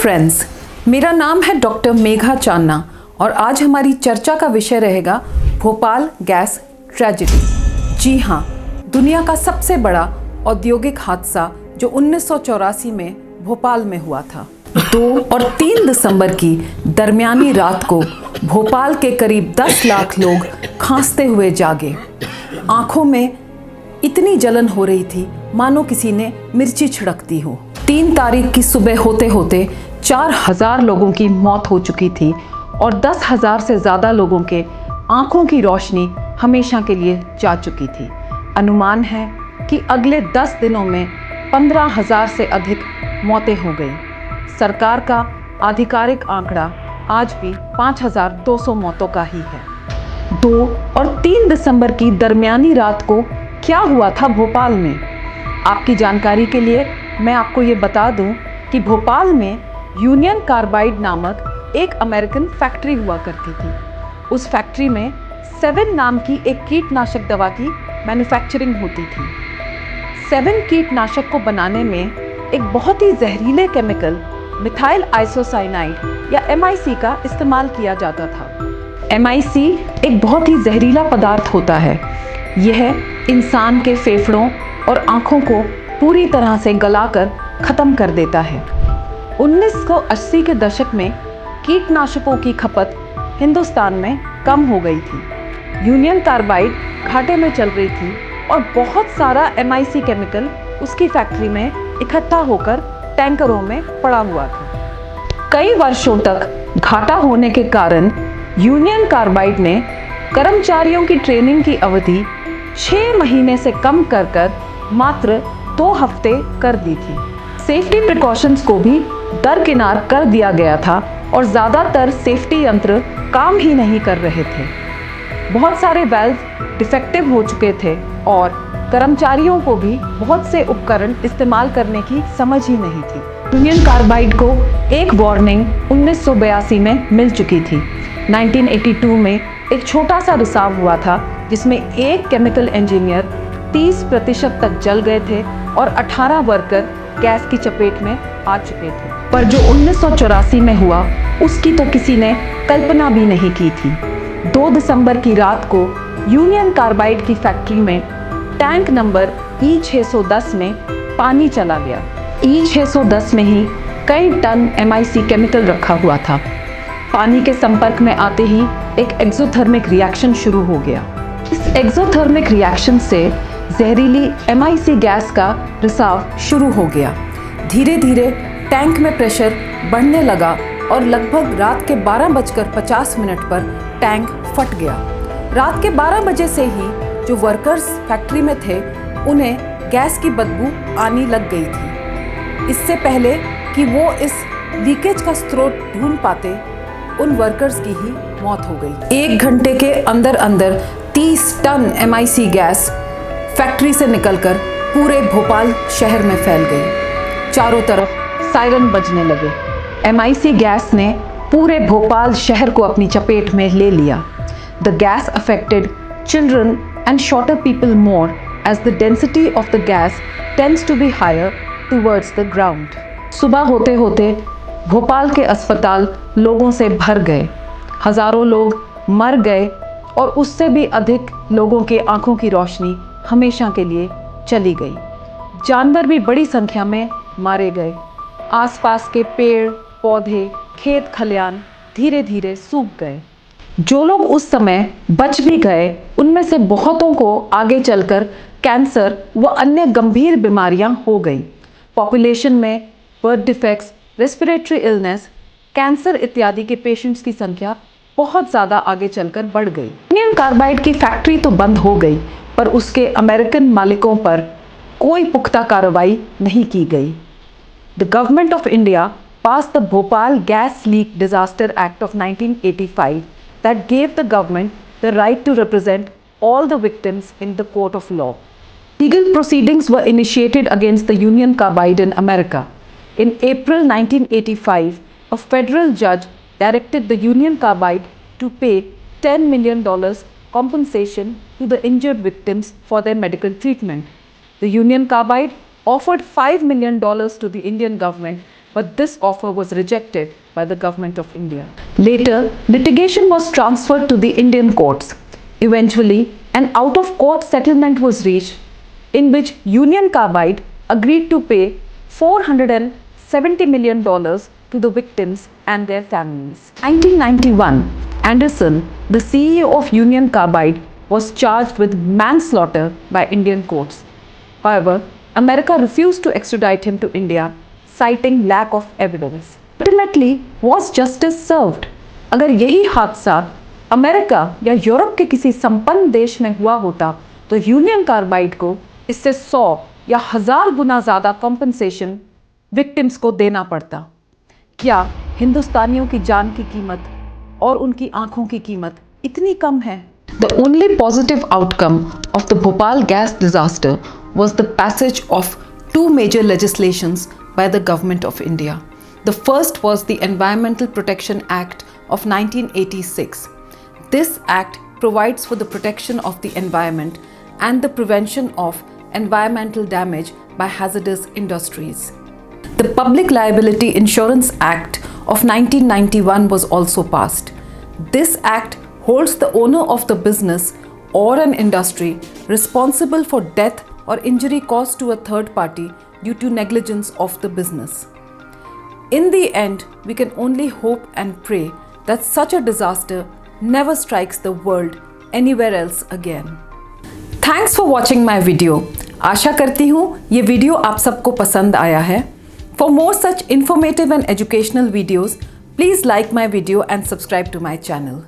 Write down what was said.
Friends, मेरा नाम है डॉक्टर मेघा चान्ना और आज हमारी चर्चा का विषय रहेगा भोपाल गैस ट्रेजेडी। जी हाँ, दुनिया का सबसे बड़ा औद्योगिक हादसा जो 1984 में भोपाल में हुआ था। 2 और 3 दिसंबर की दरमियानी रात को भोपाल के करीब 10 लाख लोग खांसते हुए जागे। आंखों में इतनी जलन हो रही थी मानो किसी ने मिर्ची छिड़क दी हो। 3 तारीख की सुबह होते होते 4000 लोगों की मौत हो चुकी थी और 10,000 से ज़्यादा लोगों के आंखों की रोशनी हमेशा के लिए जा चुकी थी। अनुमान है कि अगले 10 दिनों में 15,000 से अधिक मौतें हो गई। सरकार का आधिकारिक आंकड़ा आज भी 5,200 मौतों का ही है। 2 और 3 दिसंबर की दरमियानी रात को क्या हुआ था भोपाल में? आपकी जानकारी के लिए मैं आपको ये बता दूं कि भोपाल में यूनियन कार्बाइड नामक एक अमेरिकन फैक्ट्री हुआ करती थी। उस फैक्ट्री में 7 नाम की एक कीटनाशक दवा की मैन्युफैक्चरिंग होती थी। 7 कीटनाशक को बनाने में एक बहुत ही जहरीले केमिकल मिथाइल आइसोसाइनाइड या MIC का इस्तेमाल किया जाता था। MIC एक बहुत ही जहरीला पदार्थ होता है। यह इंसान के फेफड़ों और आँखों को पूरी तरह से गलाकर ख़त्म कर देता है। 1980 के दशक में कीटनाशकों की खपत हिंदुस्तान में कम हो गई थी। यूनियन कार्बाइड घाटे में चल रही थी और बहुत सारा MIC केमिकल उसकी फैक्ट्री में इकट्ठा होकर टैंकरों में पड़ा हुआ था। कई वर्षों तक घाटा होने के कारण यूनियन कार्बाइड ने कर्मचारियों की ट्रेनिंग की अवधि 6 महीने से कम कर मात्र 2 हफ्ते कर दी थी। सेफ्टी प्रिकॉशंस को भी दरकिनार कर दिया गया था और ज़्यादातर सेफ्टी यंत्र काम ही नहीं कर रहे थे। बहुत सारे वाल्व डिफेक्टिव हो चुके थे और कर्मचारियों को भी बहुत से उपकरण इस्तेमाल करने की समझ ही नहीं थी। यूनियन कार्बाइड को एक वार्निंग 1982 में मिल चुकी थी। 1982 में एक छोटा सा रिसाव हुआ था जिसमें एक केमिकल इंजीनियर 30% तक जल गए थे और 18 वर्कर गैस की चपेट में आ चुके थे। पर जो 1984 में हुआ उसकी तो किसी ने कल्पना भी नहीं की थी। 2 दिसंबर की रात को यूनियन कार्बाइड की फैक्ट्री में टैंक नंबर E610 में पानी चला गया। E610 में ही कई टन MIC केमिकल रखा हुआ था। पानी के संपर्क में आते ही एक एक्सोथर्मिक रिएक्शन शुरू हो गया। इस एक्सोथर्मिक रिएक्शन से जहरीली MIC गैस का रिसाव शुरू हो गया। धीरे धीरे टैंक में प्रेशर बढ़ने लगा और लगभग रात के 12:50 पर टैंक फट गया। रात के 12 बजे से ही जो वर्कर्स फैक्ट्री में थे उन्हें गैस की बदबू आने लग गई थी। इससे पहले कि वो इस लीकेज का स्रोत ढूंढ पाते उन वर्कर्स की ही मौत हो गई। 1 घंटे के अंदर अंदर 30 टन MIC गैस फैक्ट्री से निकलकर पूरे भोपाल शहर में फैल गई। चारों तरफ सायरन बजने लगे। MIC गैस ने पूरे भोपाल शहर को अपनी चपेट में ले लिया। The gas affected children and shorter people more as the density of the gas tends to be higher towards the ground. सुबह होते होते भोपाल के अस्पताल लोगों से भर गए। हज़ारों लोग मर गए और उससे भी अधिक लोगों के आंखों की रोशनी हमेशा के लिए चली गई। जानवर भी बड़ी संख्या में मारे गए। आसपास के पेड़ पौधे खेत खलियान धीरे धीरे सूख गए। जो लोग उस समय बच भी गए उनमें से बहुतों को आगे चलकर कैंसर व अन्य गंभीर बीमारियां हो गई। पॉपुलेशन में birth defects, respiratory illness, cancer इत्यादि के पेशेंट्स की संख्या बहुत ज़्यादा आगे चलकर बढ़ गई। यूनियन कार्बाइड की फैक्ट्री तो बंद हो गई पर उसके अमेरिकन मालिकों पर कोई पुख्ता कार्रवाई नहीं की गई। The government of India passed the Bhopal Gas Leak Disaster Act of 1985 that gave the government the right to represent all the victims in the court of law. Legal proceedings were initiated against the Union Carbide in America. In April 1985, a federal judge directed the Union Carbide to pay $10 million compensation to the injured victims for their medical treatment. The Union Carbide offered $5 million to the Indian government but this offer was rejected by the government of India. Later, litigation was transferred to the Indian courts. Eventually, an out-of-court settlement was reached in which Union Carbide agreed to pay $470 million to the victims and their families. In 1991, Anderson, the CEO of Union Carbide, was charged with manslaughter by Indian courts. However, America refused to extradite him to India, citing lack of evidence. Ultimately, was justice served? अगर यही हादसा America या Europe के किसी संपन्न देश में हुआ होता तो यूनियन कार्बाइड को इससे 100 या 1000 गुना ज़्यादा कॉम्पनसेशन विक्टिम्स को देना पड़ता। क्या हिंदुस्तानियों की जान की कीमत और उनकी आंखों की कीमत इतनी कम है? The only positive outcome of the Bhopal gas disaster was the passage of two major legislations by the Government of India. The first was the Environmental Protection Act of 1986. This act provides for the protection of the environment and the prevention of environmental damage by hazardous industries. The Public Liability Insurance Act of 1991 was also passed. This act holds the owner of the business or an industry responsible for death or injury caused to a third party due to negligence of the business. In the end, we can only hope and pray that such a disaster never strikes the world anywhere else again. Thanks for watching my video. आशा करती हूँ ये video आप सबको पसंद आया है. For more such informative and educational videos, please like my video and subscribe to my channel.